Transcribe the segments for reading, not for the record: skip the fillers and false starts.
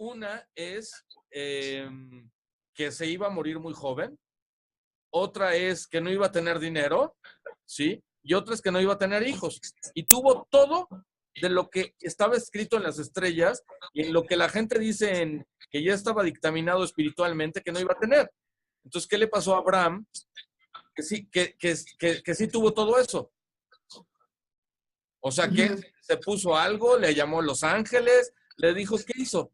Una es que se iba a morir muy joven. Otra es que no iba a tener dinero, ¿sí? Y otra es que no iba a tener hijos. Y tuvo todo de lo que estaba escrito en las estrellas y en lo que la gente dice que ya estaba dictaminado espiritualmente que no iba a tener. Entonces, ¿qué le pasó a Abraham? Que sí, que sí tuvo todo eso. O sea, que se puso algo, le llamó Los Ángeles, le dijo, ¿qué hizo?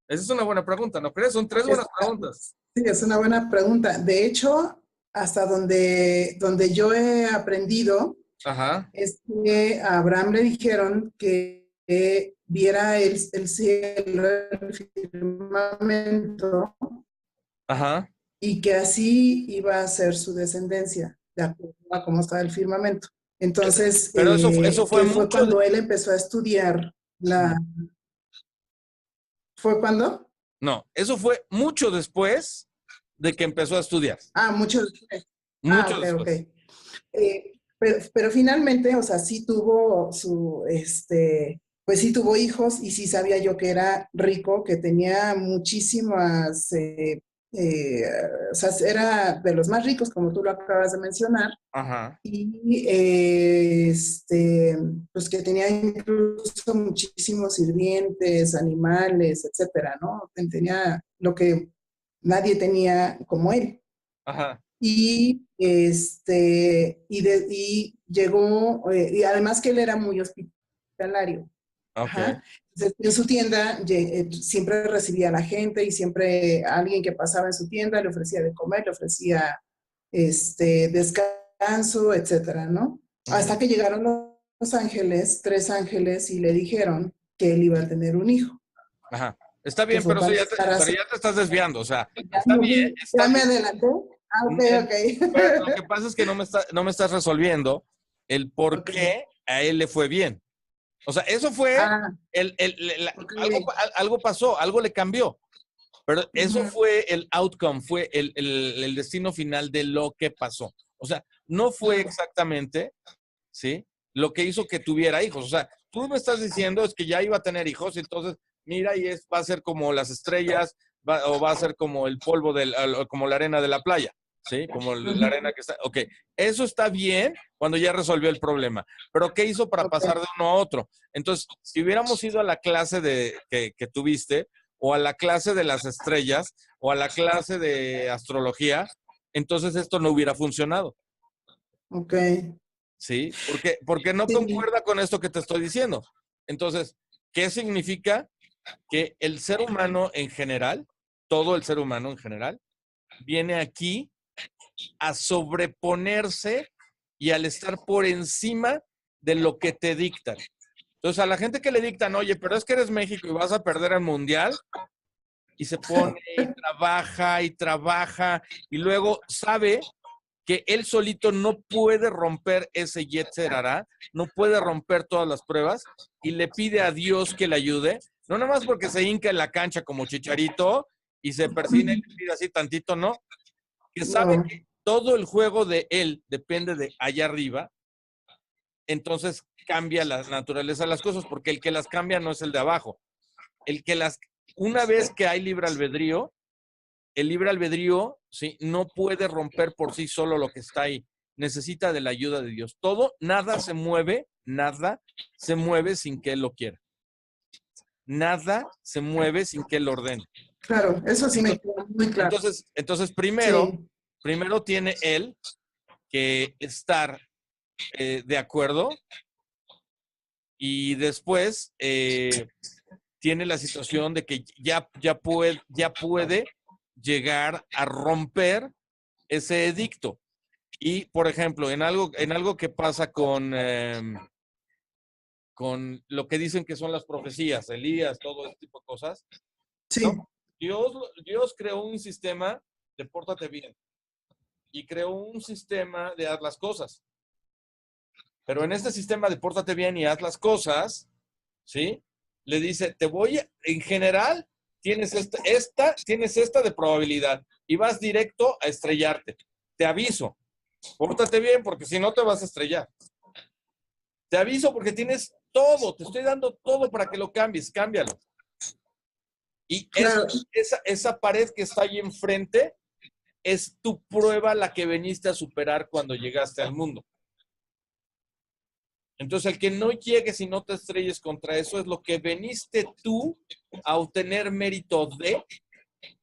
Esa es una buena pregunta, ¿no crees? Son tres buenas preguntas. Sí, es una buena pregunta. De hecho, hasta donde yo he aprendido, Ajá. es que a Abraham le dijeron que viera el cielo, el firmamento, Ajá. y que así iba a ser su descendencia, de acuerdo a cómo estaba el firmamento. Entonces, Pero eso fue que fue mucho. cuando él empezó a estudiar la... ¿Fue cuando? No, eso fue mucho después de que empezó a estudiar. Ah, mucho después. Ah, Mucho ok, ok. después. Pero finalmente, o sea, sí tuvo pues sí tuvo hijos y sí sabía yo que era rico, que tenía muchísimas, eh, o sea, era de los más ricos, como tú lo acabas de mencionar, Ajá. y pues que tenía incluso muchísimos sirvientes, animales, etcétera, ¿no? Tenía lo que nadie tenía como él. Ajá. Y llegó, y además que él era muy hospitalario. Ok. Ajá. Entonces, en su tienda siempre recibía a la gente y siempre alguien que pasaba en su tienda le ofrecía de comer, le ofrecía descanso, etcétera, ¿no? Hasta que llegaron los ángeles, 3 ángeles, y le dijeron que él iba a tener un hijo, Ajá. Está que bien, fue pero, cuando pero ya te estás desviando. O sea, ya está bien, ya está me bien. adelanté. Ah, ok, Pero lo ok. que pasa es que no me estás resolviendo el por Ok. qué a él le fue bien. O sea, eso fue, Ah, ok. algo pasó, algo le cambió. Pero eso Ujú. fue el outcome, fue el destino final de lo que pasó. O sea, no fue exactamente, ¿sí? Lo que hizo que tuviera hijos. O sea, tú me estás diciendo es que ya iba a tener hijos, entonces, mira, va a ser como las estrellas, o va a ser como el polvo, como la arena de la playa, ¿sí? Como la arena que está. Ok, eso está bien cuando ya resolvió el problema. Pero ¿qué hizo para Ok. pasar de uno a otro? Entonces, si hubiéramos ido a la clase que tuviste, o a la clase de las estrellas, o a la clase de astrología, entonces esto no hubiera funcionado. Ok. ¿Sí? Porque no Sí. concuerda con esto que te estoy diciendo. Entonces, ¿qué significa? Que el ser humano en general, todo el ser humano en general, viene aquí a sobreponerse y al estar por encima de lo que te dictan. Entonces, a la gente que le dictan, oye, pero es que eres México y vas a perder el mundial, y se pone y trabaja, y luego sabe que él solito no puede romper ese Yetzer Hará, no puede romper todas las pruebas, y le pide a Dios que le ayude, no nada más porque se hinca en la cancha como Chicharito y se persina y le pide así tantito, no, que sabe No. que todo el juego de él depende de allá arriba, entonces cambia la naturaleza de las cosas, porque el que las cambia no es el de abajo, una vez que hay libre albedrío, el libre albedrío, ¿sí? No puede romper por sí solo lo que está ahí. Necesita de la ayuda de Dios. Nada se mueve sin que Él lo quiera. Nada se mueve sin que Él lo ordene. Claro, eso sí me Entonces, queda muy claro. primero, Sí. primero tiene Él que estar de acuerdo, y después tiene la situación de que ya puede llegar a romper ese edicto. Y, por ejemplo, en algo que pasa con lo que dicen que son las profecías, Elías, todo ese tipo de cosas, ¿no? Sí. Dios, Dios creó un sistema de pórtate bien y creó un sistema de haz las cosas. Pero en este sistema de pórtate bien y haz las cosas, ¿sí? Le dice, en general, tienes esta de probabilidad y vas directo a estrellarte. Te aviso, pórtate bien porque si no te vas a estrellar. Te aviso porque tienes todo, te estoy dando todo para que lo cambies, cámbialo. Y Claro, esa pared que está ahí enfrente es tu prueba la que veniste a superar cuando llegaste al mundo. Entonces, el que no llegues y no te estrelles contra eso es lo que veniste tú a obtener mérito de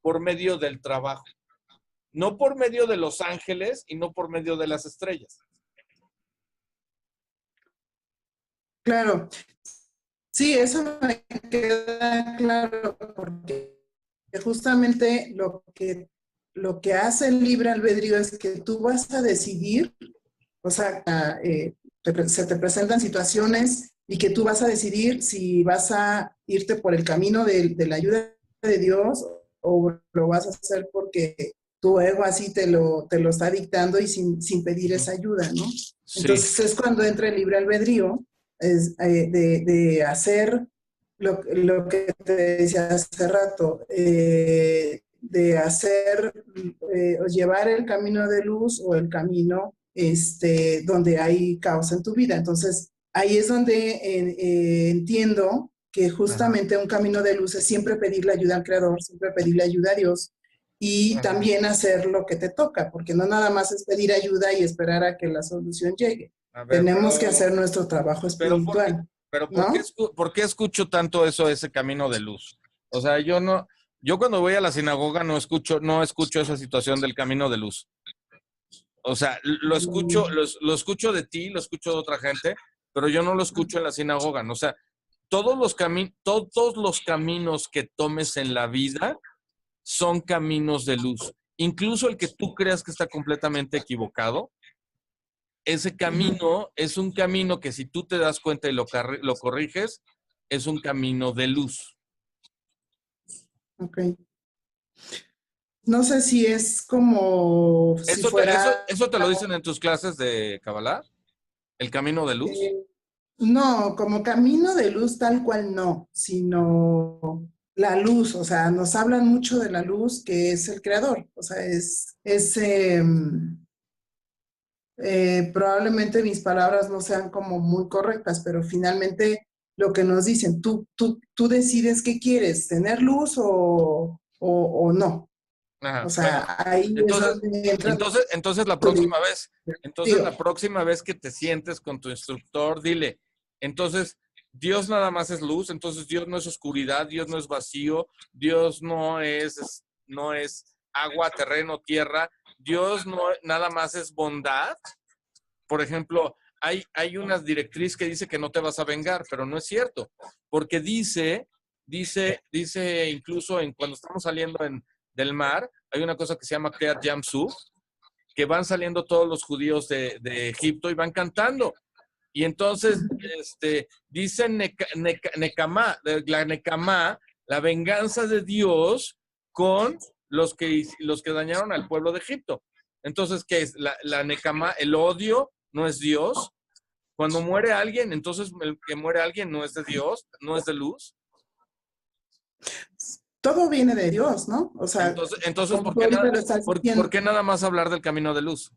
por medio del trabajo. No por medio de los ángeles y no por medio de las estrellas. claro. Sí, eso me queda claro, porque justamente lo que hace el libre albedrío es que tú vas a decidir, o sea, se te presentan situaciones y que tú vas a decidir si vas a irte por el camino de la ayuda de Dios o lo vas a hacer porque tu ego así te lo está dictando y sin pedir esa ayuda, ¿no? Sí. Entonces es cuando entra el libre albedrío de hacer lo que te decía hace rato, de hacer o llevar el camino de luz o el camino donde hay caos en tu vida. Entonces, ahí es donde entiendo que Ajá. justamente un camino de luz es siempre pedirle ayuda al Creador, siempre pedirle ayuda a Dios y Ajá. también hacer lo que te toca, porque no nada más es pedir ayuda y esperar a que la solución llegue. A ver, Tenemos que hacer nuestro trabajo pero ¿por qué, espiritual, pero ¿no? por qué escucho tanto eso, ese camino de luz? O sea, yo cuando voy a la sinagoga no escucho esa situación del camino de luz. O sea, lo escucho de ti, lo escucho de otra gente, pero yo no lo escucho en la sinagoga. O sea, todos los caminos que tomes en la vida son caminos de luz. Incluso el que tú creas que está completamente equivocado, ese camino es un camino que si tú te das cuenta y lo corriges, es un camino de luz. Ok. No sé si es como si fuera, ¿Eso te lo dicen en tus clases de Kabbalah? ¿El camino de luz? eh, no, como camino de luz tal cual no, sino la luz, o sea, nos hablan mucho de la luz que es el creador, o sea, probablemente mis palabras no sean como muy correctas, pero finalmente lo que nos dicen, tú decides qué quieres, tener luz o no. O Ajá. Bueno, sea, ahí es entonces, donde entra entonces, entonces la tu próxima vez, entonces la libertad. próxima vez que te sientes con tu instructor, dile, entonces, Dios nada más es luz, entonces Dios no es oscuridad, Dios no es vacío, Dios no es agua, terreno, tierra, Dios no nada más es bondad. Por ejemplo, hay una directriz que dice que no te vas a vengar, pero no es cierto, porque dice incluso cuando estamos saliendo del mar, hay una cosa que se llama Kriyat Yam Suf, que van saliendo todos los judíos de Egipto y van cantando. Y entonces, dicen Nekamá, la Nekamá, la venganza de Dios con los que dañaron al pueblo de Egipto. Entonces, ¿qué es? La Nekamá, el odio no es Dios. Cuando muere alguien, entonces el que muere alguien no es de Dios, no es de luz. Todo viene de Dios, ¿no? O sea, Entonces como tú ahorita lo estás por diciendo. qué nada más hablar del camino de luz?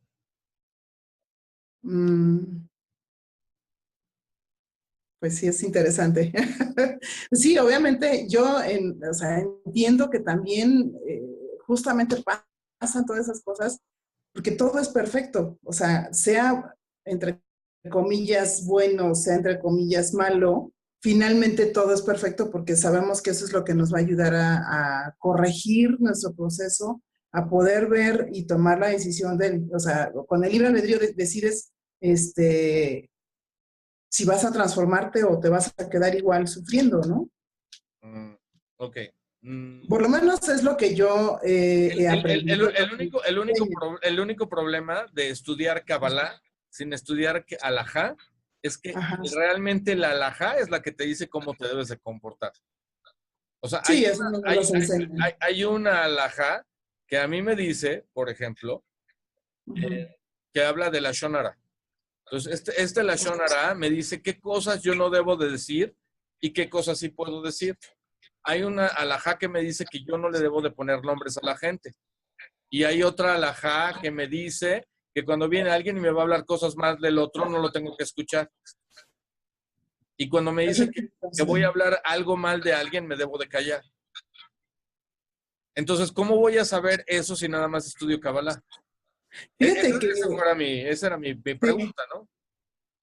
mm, pues sí, es interesante. Sí, obviamente yo o sea, entiendo que también justamente pasan todas esas cosas porque todo es perfecto. O sea entre comillas bueno, sea entre comillas malo, finalmente todo es perfecto porque sabemos que eso es lo que nos va a ayudar a corregir nuestro proceso, a poder ver y tomar la decisión o sea, con el libre albedrío decides si vas a transformarte o te vas a quedar igual sufriendo, ¿no? Ok. Mm, Por lo menos es lo que yo he aprendido. el único problema de estudiar Kabbalah sin estudiar Alajá es que Ajá. realmente la Alajá es la que te dice cómo te debes de comportar. O sea, Sí, eso no nos enseñan. hay una Alajá que a mí me dice, por ejemplo, Ujú. que habla de la Shonara. Entonces, la Shonara me dice qué cosas yo no debo de decir y qué cosas sí puedo decir. Hay una alajá que me dice que yo no le debo de poner nombres a la gente. Y hay otra alajá que me dice que cuando viene alguien y me va a hablar cosas más del otro, no lo tengo que escuchar. Y cuando me Eso dice es que voy a hablar algo mal de alguien, me debo de callar. Entonces, ¿cómo voy a saber eso si nada más estudio Kabbalah? Fíjate que, Esa era mi sí, pregunta, ¿no?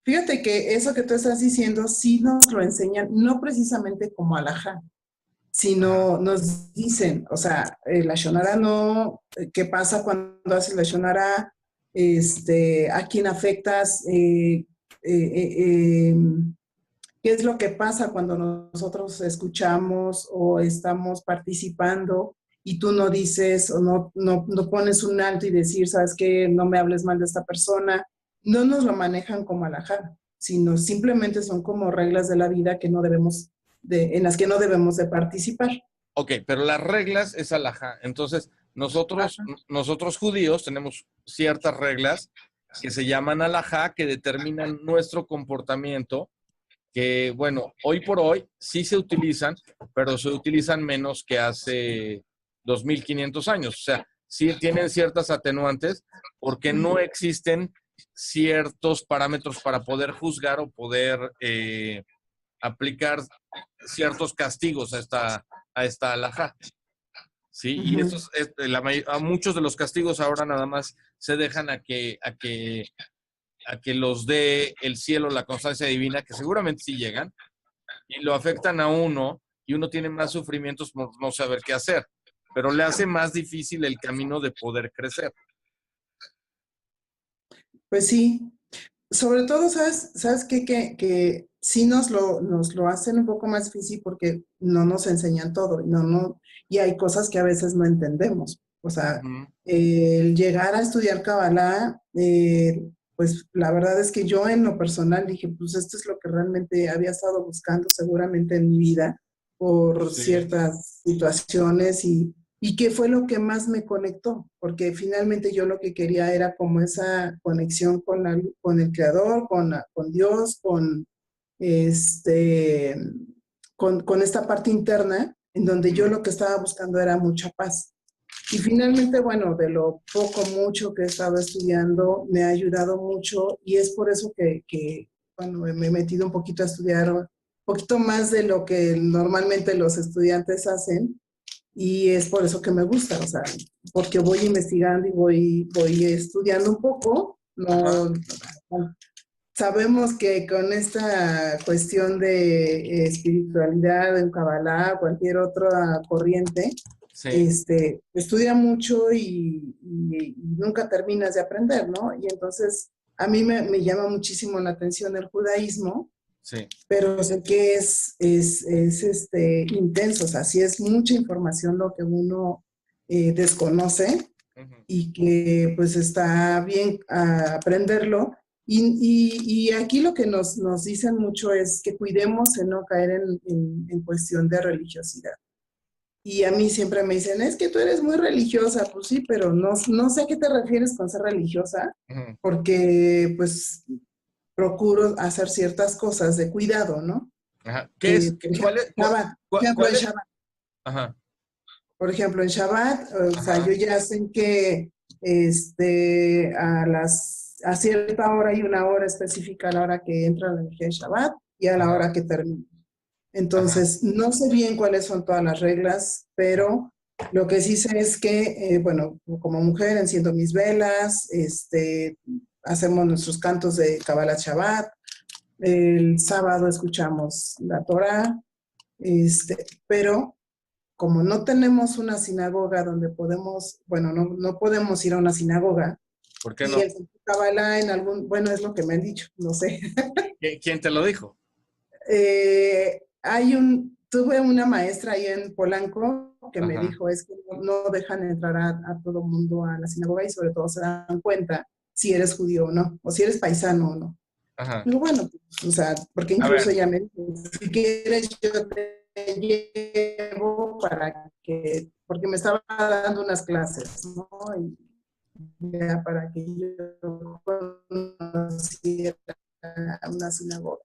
fíjate que eso que tú estás diciendo sí nos lo enseñan, no precisamente como alajá, Ajá. sino nos dicen, o sea, la shonara no, ¿qué pasa cuando haces la shonara? ¿A quién afectas? ¿Qué es lo que pasa cuando nosotros escuchamos o estamos participando y tú no dices o no pones un alto y decir, sabes qué, no me hables mal de esta persona? No nos lo manejan como alajá, sino simplemente son como reglas de la vida que no debemos en las que no debemos de participar. Ok, pero las reglas es alajá. Entonces, nosotros judíos tenemos ciertas reglas que se llaman alajá, que determinan nuestro comportamiento, que, bueno, hoy por hoy sí se utilizan, pero se utilizan menos que hace 2500 años. O sea, sí tienen ciertas atenuantes porque no existen ciertos parámetros para poder juzgar o poder aplicar ciertos castigos a esta alajá. Sí, y Ujú. esos, a muchos de los castigos ahora nada más se dejan a que los dé el cielo, la constancia divina, que seguramente sí llegan, y lo afectan a uno, y uno tiene más sufrimientos por no saber qué hacer, pero le hace más difícil el camino de poder crecer. Pues sí, sobre todo, ¿sabes qué? Que sí nos lo hacen un poco más difícil porque no nos enseñan todo, y hay cosas que a veces no entendemos. O sea, Ujú. el llegar a estudiar Kabbalah, pues la verdad es que yo en lo personal dije, pues esto es lo que realmente había estado buscando seguramente en mi vida por Sí. ciertas situaciones y qué fue lo que más me conectó, porque finalmente yo lo que quería era como esa conexión con el Creador, con Dios, este, con esta parte interna, en donde yo Ujú. lo que estaba buscando era mucha paz. Y finalmente, bueno, de lo poco, mucho que he estado estudiando, me ha ayudado mucho y es por eso bueno, me he metido un poquito a estudiar, un poquito más de lo que normalmente los estudiantes hacen y es por eso que me gusta, o sea, porque voy investigando y voy estudiando un poco. Ajá. No, sabemos que con esta cuestión de espiritualidad, en Kabbalah, cualquier otra corriente, Sí. estudia mucho y nunca terminas de aprender, ¿no? Y entonces a mí me llama muchísimo la atención el judaísmo, Sí. pero sé que es intenso, o sea, sí es mucha información lo que uno desconoce Ujú. y que pues está bien aprenderlo. Y aquí lo que nos dicen mucho es que cuidemos en no caer en cuestión de religiosidad. Y a mí siempre me dicen, es que tú eres muy religiosa, pues sí, pero no sé a qué te refieres con ser religiosa, Ujú. porque pues procuro hacer ciertas cosas de cuidado, ¿no? Ajá. ¿Qué es? Por ejemplo, Shabbat, ¿Cuál es? Ajá. por ejemplo, en Shabbat, o sea, yo Ajá. ya sé que a cierta hora hay una hora específica a la hora que entra la energía de Shabbat y a la Ajá. hora que termina. Ajá. Entonces, no sé bien cuáles son todas las reglas, pero lo que sí sé es que, bueno, como mujer enciendo mis velas, hacemos nuestros cantos de Kabbalat Shabbat, el sábado escuchamos la Torah, pero como no tenemos una sinagoga donde podemos, bueno, no podemos ir a una sinagoga ¿Por qué y no? el Kabbalah en bueno, es lo que me han dicho, no sé. ¿Quién te lo dijo? Tuve una maestra ahí en Polanco que me Ajá. dijo, es que no dejan entrar a todo mundo a la sinagoga y sobre todo se dan cuenta si eres judío o no, o si eres paisano o no. Ajá. Digo, bueno, pues, o sea, porque A incluso ver. ella me dijo, si quieres yo te llevo porque me estaba dando unas clases, ¿no? Y ya para que yo conociera una sinagoga.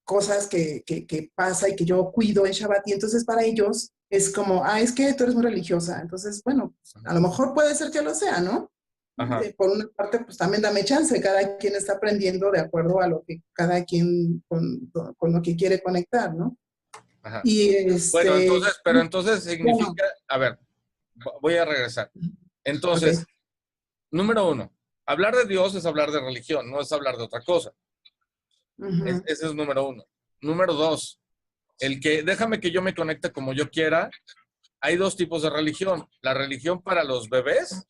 Cosas que pasa y que yo cuido en Shabbat y entonces para ellos es como, es que tú eres muy religiosa, entonces bueno, a lo mejor puede ser que lo sea, ¿no? Ajá. Por una parte, pues también dame chance, cada quien está aprendiendo de acuerdo a lo que cada quien con lo que quiere conectar, ¿no? Ajá. Y Bueno, pero entonces bueno, significa, a ver, voy a regresar. ok. Entonces, número uno, hablar de Dios es hablar de religión, no es hablar de otra cosa. Ujú, Ese es número uno. Número dos, déjame que yo me conecte como yo quiera. Hay dos tipos de religión. La religión para los bebés,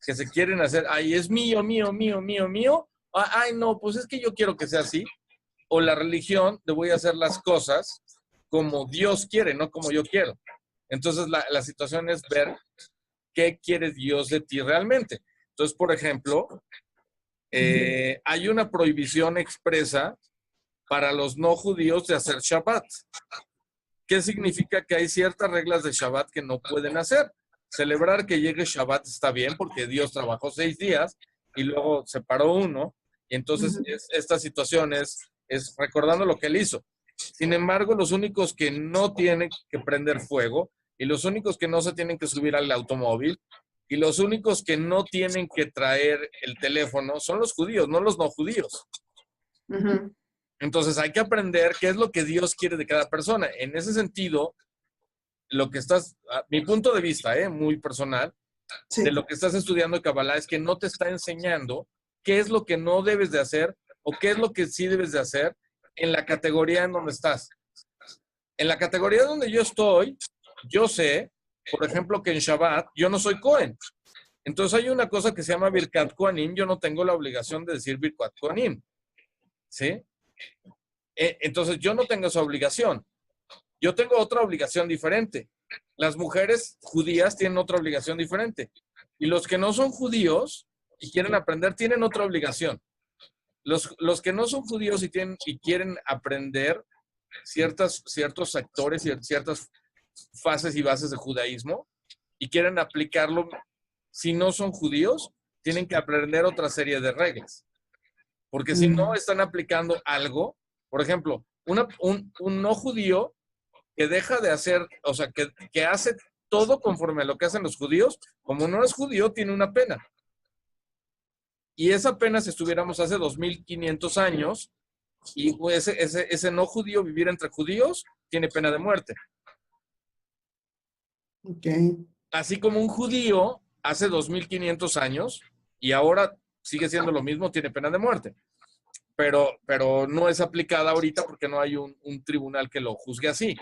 que se quieren hacer, ay, es mío, mío, mío, mío, mío. Ay, no, pues es que yo quiero que sea así. O la religión de voy a hacer las cosas como Dios quiere, no como yo quiero. Entonces la situación es ver qué quiere Dios de ti realmente. Entonces, por ejemplo, ujú, hay una prohibición expresa para los no judíos de hacer Shabbat. ¿Qué significa? Que hay ciertas reglas de Shabbat que no pueden hacer. Celebrar que llegue Shabbat está bien porque Dios trabajó 6 días y luego separó uno. Y entonces ujú, esta situación es recordando lo que él hizo. Sin embargo, los únicos que no tienen que prender fuego y los únicos que no se tienen que subir al automóvil y los únicos que no tienen que traer el teléfono son los judíos, no los no judíos. ujú. Entonces hay que aprender qué es lo que Dios quiere de cada persona. En ese sentido, lo que mi punto de vista, muy personal, de Sí. lo que estás estudiando de Kabbalah es que no te está enseñando qué es lo que no debes de hacer o qué es lo que sí debes de hacer en la categoría en donde estás. En la categoría donde yo estoy, yo sé, por ejemplo, que en Shabbat yo no soy Cohen. Entonces hay una cosa que se llama Birkat Kohanim, yo no tengo la obligación de decir Birkat Kohanim, ¿sí? Entonces yo no tengo esa obligación. Yo tengo otra obligación diferente. Las mujeres judías tienen otra obligación diferente. Y los que no son judíos y quieren aprender tienen otra obligación. Los que no son judíos y quieren aprender ciertos sectores y ciertas fases y bases de judaísmo y quieren aplicarlo, si no son judíos, tienen que aprender otra serie de reglas. Porque si no Mm, están aplicando algo, por ejemplo, un no judío que deja de hacer, o sea, que hace todo conforme a lo que hacen los judíos, como no es judío, tiene una pena. Y esa pena, si estuviéramos hace 2500 años, y ese no judío vivir entre judíos, tiene pena de muerte. ok. Así como un judío hace 2500 años, y ahora sigue siendo lo mismo, tiene pena de muerte. Pero no es aplicada ahorita porque no hay un tribunal que lo juzgue así.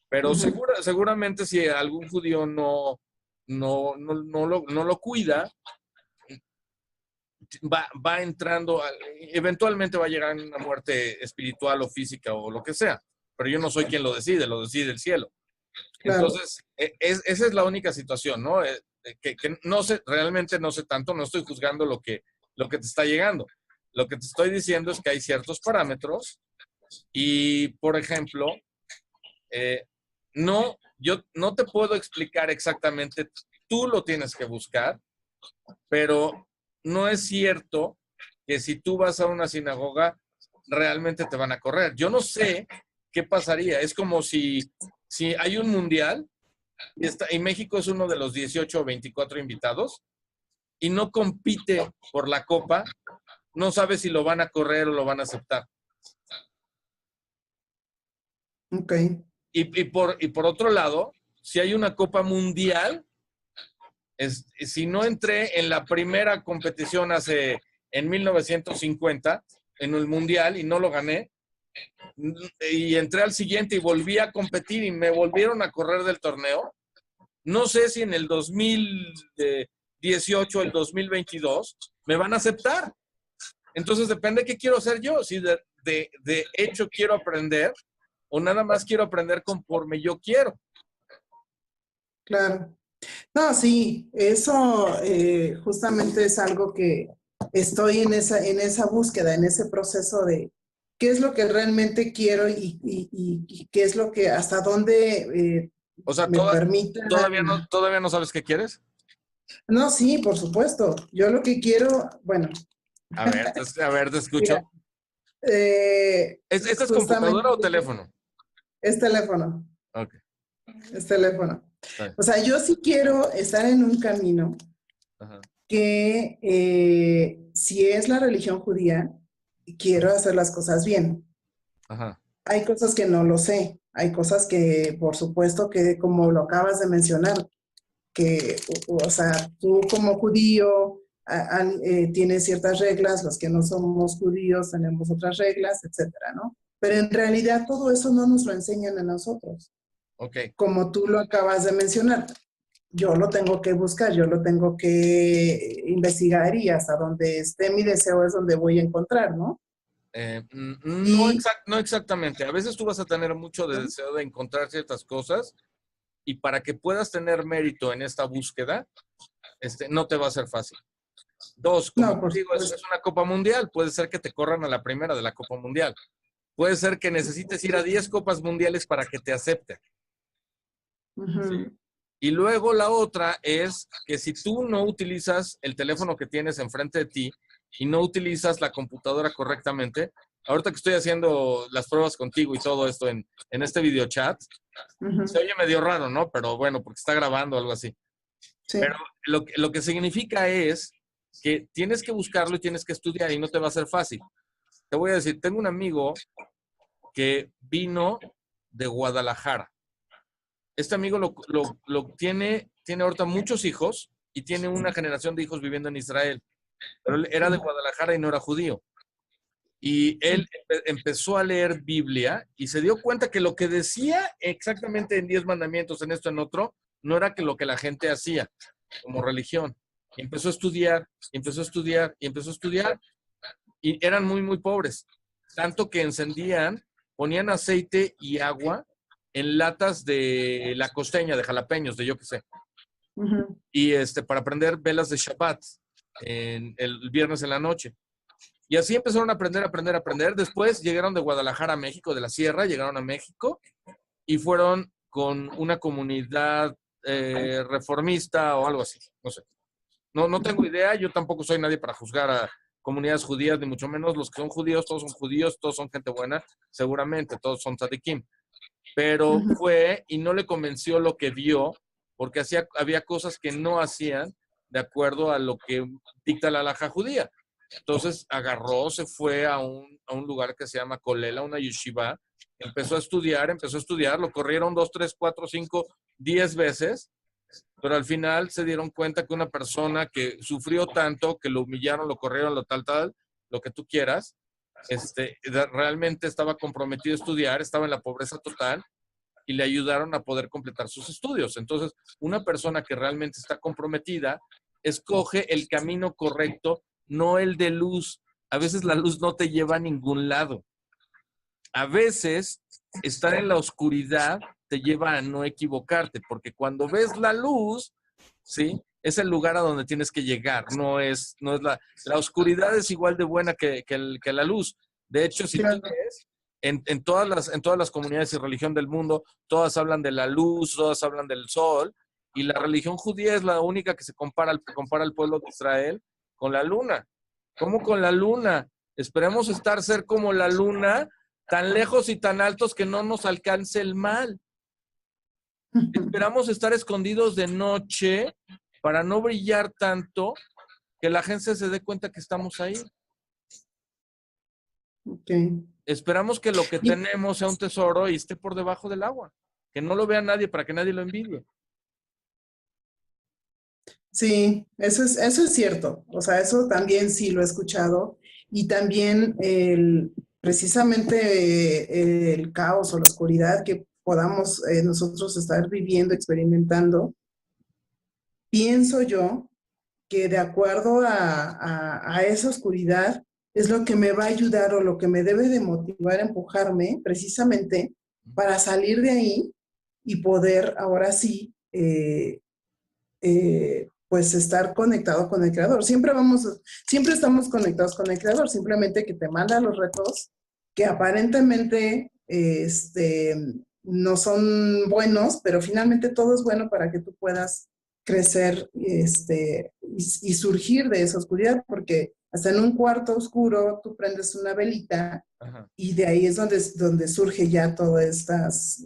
Pero Ujú, seguramente si algún judío no lo cuida, va entrando, eventualmente va a llegar a una muerte espiritual o física o lo que sea. Pero yo no soy quien lo decide el cielo. claro. Entonces, esa es la única situación, ¿no? Que no sé, realmente no sé tanto, no estoy juzgando lo que te está llegando. Lo que te estoy diciendo es que hay ciertos parámetros y, por ejemplo, yo no te puedo explicar exactamente, tú lo tienes que buscar, pero no es cierto que si tú vas a una sinagoga, realmente te van a correr. Yo no sé qué pasaría. Es como si hay un mundial y México es uno de los 18 o 24 invitados y no compite por la copa, no sabe si lo van a correr o lo van a aceptar. Ok. Y por otro lado, si hay una copa mundial, si no entré en la primera competición en 1950, en el mundial, y no lo gané, y entré al siguiente y volví a competir y me volvieron a correr del torneo, no sé si en el 2018 o el 2022 me van a aceptar. Entonces depende de qué quiero hacer yo, si de hecho quiero aprender o nada más quiero aprender conforme yo quiero. Claro. No, sí, eso justamente es algo que estoy en esa búsqueda, en ese proceso de qué es lo que realmente quiero y qué es lo que, hasta dónde O sea, me permita. todavía no sabes qué quieres. No, sí, por supuesto. Yo lo que quiero, bueno, A ver, te mira, escucho. eh, ¿Esta es computadora o justamente teléfono? es teléfono, Ok, es teléfono. está bien. O sea, yo sí quiero estar en un camino Ajá, que si es la religión judía, quiero hacer las cosas bien. ajá, Hay cosas que no lo sé. Hay cosas que, por supuesto, que como lo acabas de mencionar, que, o sea, tú como judío tienes ciertas reglas, los que no somos judíos tenemos otras reglas, etcétera, ¿no? Pero en realidad todo eso no nos lo enseñan a nosotros. Ok. Como tú lo acabas de mencionar, yo lo tengo que buscar, yo lo tengo que investigar y hasta donde esté mi deseo es donde voy a encontrar, ¿no? No, Y, no exactamente. A veces tú vas a tener mucho de deseo de encontrar ciertas cosas y para que puedas tener mérito en esta búsqueda, no te va a ser fácil. Dos, como no, te por digo, supuesto. es una Copa Mundial. Puede ser que te corran a la primera de la Copa Mundial. Puede ser que necesites ir a 10 Copas Mundiales para que te acepten. ¿Sí? Ujú. Y luego la otra es que si tú no utilizas el teléfono que tienes enfrente de ti y no utilizas la computadora correctamente, ahorita que estoy haciendo las pruebas contigo y todo esto en este video chat, se Ujú. oye medio raro, ¿no? Pero bueno, porque está grabando o algo así. Pero Sí. lo que significa es que tienes que buscarlo y tienes que estudiar y no te va a ser fácil. Te voy a decir, tengo un amigo que vino de Guadalajara. Este amigo tiene ahorita muchos hijos y tiene una generación de hijos viviendo en Israel. Pero él era de Guadalajara y no era judío. Y él empezó a leer Biblia y se dio cuenta que lo que decía exactamente en 10 mandamientos, en esto, en otro, no era que lo que la gente hacía como religión. Y empezó a estudiar, y empezó a estudiar, y empezó a estudiar, y eran muy, muy pobres. Tanto que ponían aceite y agua en latas de la costeña, de jalapeños, de yo qué sé. Ujú. Y para prender velas de Shabbat el viernes en la noche. Y así empezaron a aprender, aprender, aprender. Después llegaron de Guadalajara a México, de la Sierra, llegaron a México y fueron con una comunidad reformista o algo así. No sé. No, no tengo idea. Yo tampoco soy nadie para juzgar a comunidades judías, ni mucho menos los que son judíos, todos son gente buena, seguramente, todos son tzadikim. Pero Ujú. fue y no le convenció lo que vio, porque había cosas que no hacían de acuerdo a lo que dicta la halajá judía. Entonces agarró, se fue a un lugar que se llama Kolela, una yeshiva, empezó a estudiar, lo corrieron 2, 3, 4, 5, 10 veces, pero al final se dieron cuenta que una persona que sufrió tanto, que lo humillaron, lo corrieron, lo tal, lo que tú quieras, realmente estaba comprometido a estudiar, estaba en la pobreza total y le ayudaron a poder completar sus estudios. Entonces, una persona que realmente está comprometida escoge el camino correcto, no el de luz. A veces la luz no te lleva a ningún lado. A veces estar en la oscuridad te lleva a no equivocarte, porque cuando ves la luz, ¿sí? Es el lugar a donde tienes que llegar, no es la oscuridad es igual de buena que la luz. De hecho, si tú Claro. ves, en todas las comunidades y religión del mundo, todas hablan de la luz, todas hablan del sol, y la religión judía es la única que compara al pueblo de Israel con la luna. ¿Cómo con la luna? Esperemos ser como la luna, tan lejos y tan altos que no nos alcance el mal. Esperamos estar escondidos de noche para no brillar tanto que la gente se dé cuenta que estamos ahí. Okay. Esperamos que lo que Y tenemos sea un tesoro y esté por debajo del agua. Que no lo vea nadie para que nadie lo envidie. sí, eso es cierto. O sea, eso también sí lo he escuchado. Y también precisamente el caos o la oscuridad que podamos nosotros estar viviendo, experimentando, pienso yo que de acuerdo a esa oscuridad es lo que me va a ayudar o lo que me debe de motivar, empujarme precisamente para salir de ahí y poder ahora sí pues estar conectado con el creador. Siempre estamos conectados con el creador, simplemente que te manda los retos que aparentemente no son buenos, pero finalmente todo es bueno para que tú puedas crecer y surgir de esa oscuridad, porque hasta en un cuarto oscuro tú prendes una velita Ajá. y de ahí es donde surge ya todo estas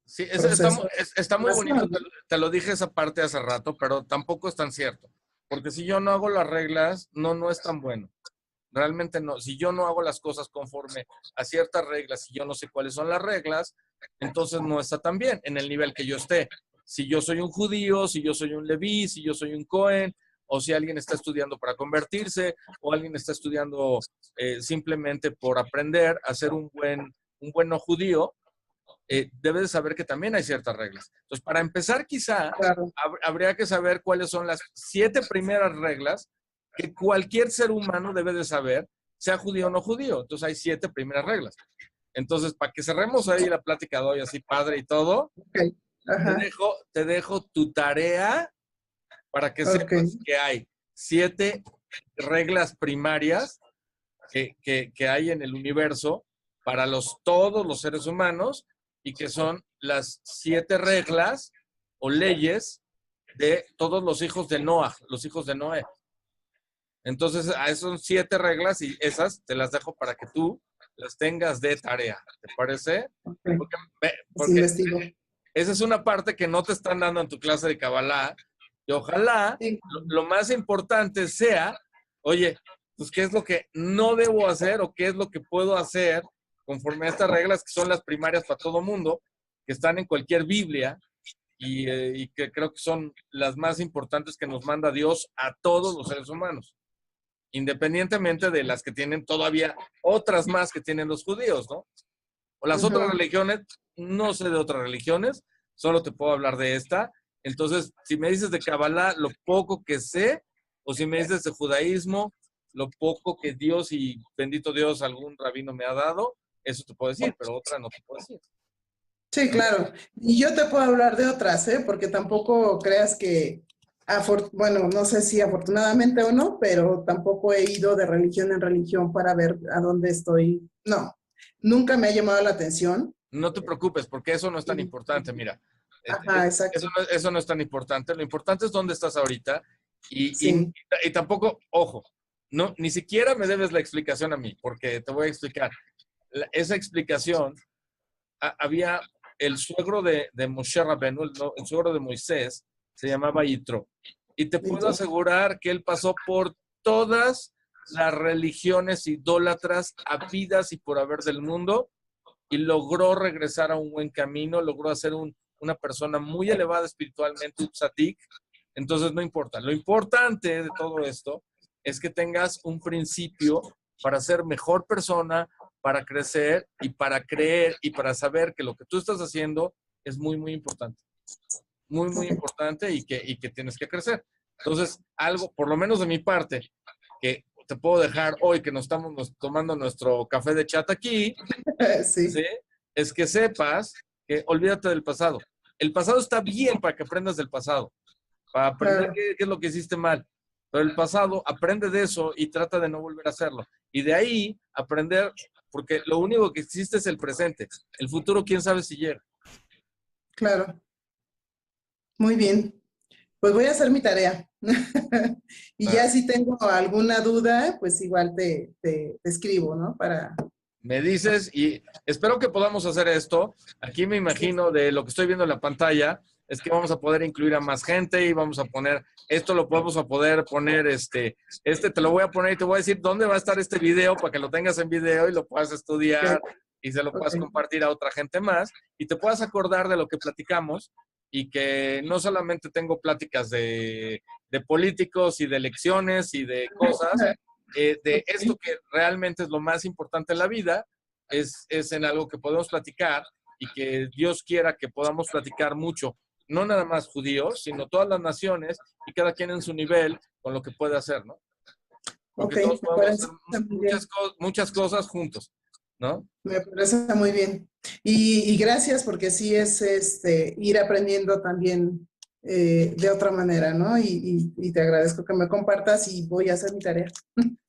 Sí, procesos de está muy bonito, transformación, ¿no? te lo dije esa parte hace rato, pero tampoco es tan cierto. Porque si yo no hago las reglas, no es tan bueno. Realmente no. Si yo no hago las cosas conforme a ciertas reglas, si yo no sé cuáles son las reglas, entonces no está tan bien en el nivel que yo esté. Si yo soy un judío, si yo soy un leví, si yo soy un cohen, o si alguien está estudiando para convertirse, o alguien está estudiando simplemente por aprender a ser un buen no judío, debes de saber que también hay ciertas reglas. Entonces, para empezar, quizá Claro. habría que saber cuáles son las 7 primeras reglas que cualquier ser humano debe de saber, sea judío o no judío. Entonces, hay 7 primeras reglas. Entonces, para que cerremos ahí la plática de hoy así padre y todo, Ok. Ajá. te dejo tu tarea para que Ok. sepas que hay 7 reglas primarias que hay en el universo para todos los seres humanos y que son las 7 reglas o leyes de todos los hijos de Noah, los hijos de Noé. Entonces, esas son 7 reglas y esas te las dejo para que tú las tengas de tarea. ¿Te parece? Ok. Pues Porque investigo. esa es una parte que no te están dando en tu clase de Kabbalah. Y ojalá Sí. lo más importante sea, oye, pues qué es lo que no debo hacer o qué es lo que puedo hacer conforme a estas reglas que son las primarias para todo mundo, que están en cualquier Biblia y que creo que son las más importantes que nos manda Dios a todos los seres humanos, independientemente de las que tienen todavía otras más que tienen los judíos, ¿no? O las otras Ujú. religiones, no sé de otras religiones, solo te puedo hablar de esta. Entonces, si me dices de Kabbalah, lo poco que sé, o si me dices de judaísmo, lo poco que Dios y bendito Dios, algún rabino me ha dado, eso te puedo decir, pero otra no te puedo decir. Sí, claro. Y yo te puedo hablar de otras, ¿eh? Porque tampoco creas que, bueno, no sé si afortunadamente o no, pero tampoco he ido de religión en religión para ver a dónde estoy. No, nunca me ha llamado la atención. No te preocupes, porque eso no es tan Y- importante, mira. Ajá, exacto. Eso no es tan importante. Lo importante es dónde estás ahorita Sí, y tampoco, ojo, no, ni siquiera me debes la explicación a mí, porque te voy a explicar. Esa explicación, había el suegro de Moshe Rabbeinu, el suegro de Moisés, se llamaba Yitro. Y te puedo listo. asegurar que él pasó por todas las religiones idólatras habidas y por haber del mundo y logró regresar a un buen camino, logró hacer una persona muy elevada espiritualmente, un tzadik. Entonces no importa. Lo importante de todo esto es que tengas un principio para ser mejor persona, para crecer y para creer y para saber que lo que tú estás haciendo es muy, muy importante. Muy, muy Ok. importante y que tienes que crecer. Entonces, algo, por lo menos de mi parte, que te puedo dejar hoy que nos estamos tomando nuestro café de chat aquí, ¿sí? Sí, Es que sepas que olvídate del pasado. El pasado está bien para que aprendas del pasado, para aprender claro. qué es lo que hiciste mal. Pero el pasado, aprende de eso y trata de no volver a hacerlo. Y de ahí aprender, porque lo único que existe es el presente. El futuro, quién sabe si llega. Claro. Muy bien. Pues voy a hacer mi tarea. Y Ah, ya si tengo alguna duda, pues igual te escribo, ¿no? Para... me dices y espero que podamos hacer esto. Aquí me imagino de lo que estoy viendo en la pantalla es que vamos a poder incluir a más gente y vamos a poner, esto lo podemos a poder poner, te lo voy a poner y te voy a decir dónde va a estar este video para que lo tengas en video y lo puedas Ok, estudiar y se lo ok. puedas compartir a otra gente más y te puedas acordar de lo que platicamos y que no solamente tengo pláticas de políticos y de elecciones y de cosas, de esto Ok, que realmente es lo más importante en la vida, es en algo que podemos platicar y que Dios quiera que podamos platicar mucho, no nada más judíos, sino todas las naciones y cada quien en su nivel con lo que puede hacer, ¿no? Porque ok, todos me podemos hacer parece muy bien. muchas cosas juntos, ¿no? Me parece muy bien. Y gracias porque sí es ir aprendiendo también de otra manera, ¿no? Y te agradezco que me compartas y voy a hacer mi tarea.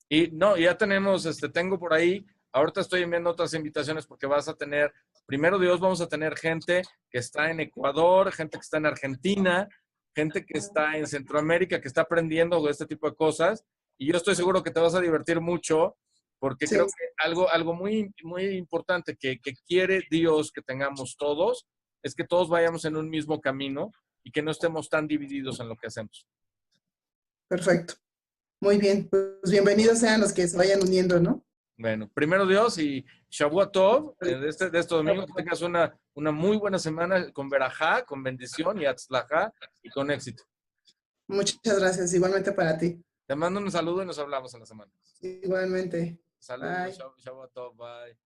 Y no, ya tenemos, tengo por ahí, ahorita estoy enviando otras invitaciones porque vas a tener, primero Dios, vamos a tener gente que está en Ecuador, gente que está en Argentina, gente que está en Centroamérica, que está aprendiendo de este tipo de cosas. Y yo estoy seguro que te vas a divertir mucho porque Sí, creo que algo muy, muy importante que quiere Dios que tengamos todos es que todos vayamos en un mismo camino y que no estemos tan divididos en lo que hacemos. perfecto. Muy bien, pues bienvenidos sean los que se vayan uniendo, ¿no? Bueno, primero Dios y Shavua Tov, de este domingo, que tengas una muy buena semana con Berajá, con bendición y Atzlajá y con éxito. Muchas gracias, igualmente para ti. Te mando un saludo y nos hablamos en la semana. Igualmente. Saludos, Bye. Shavua Tov, bye.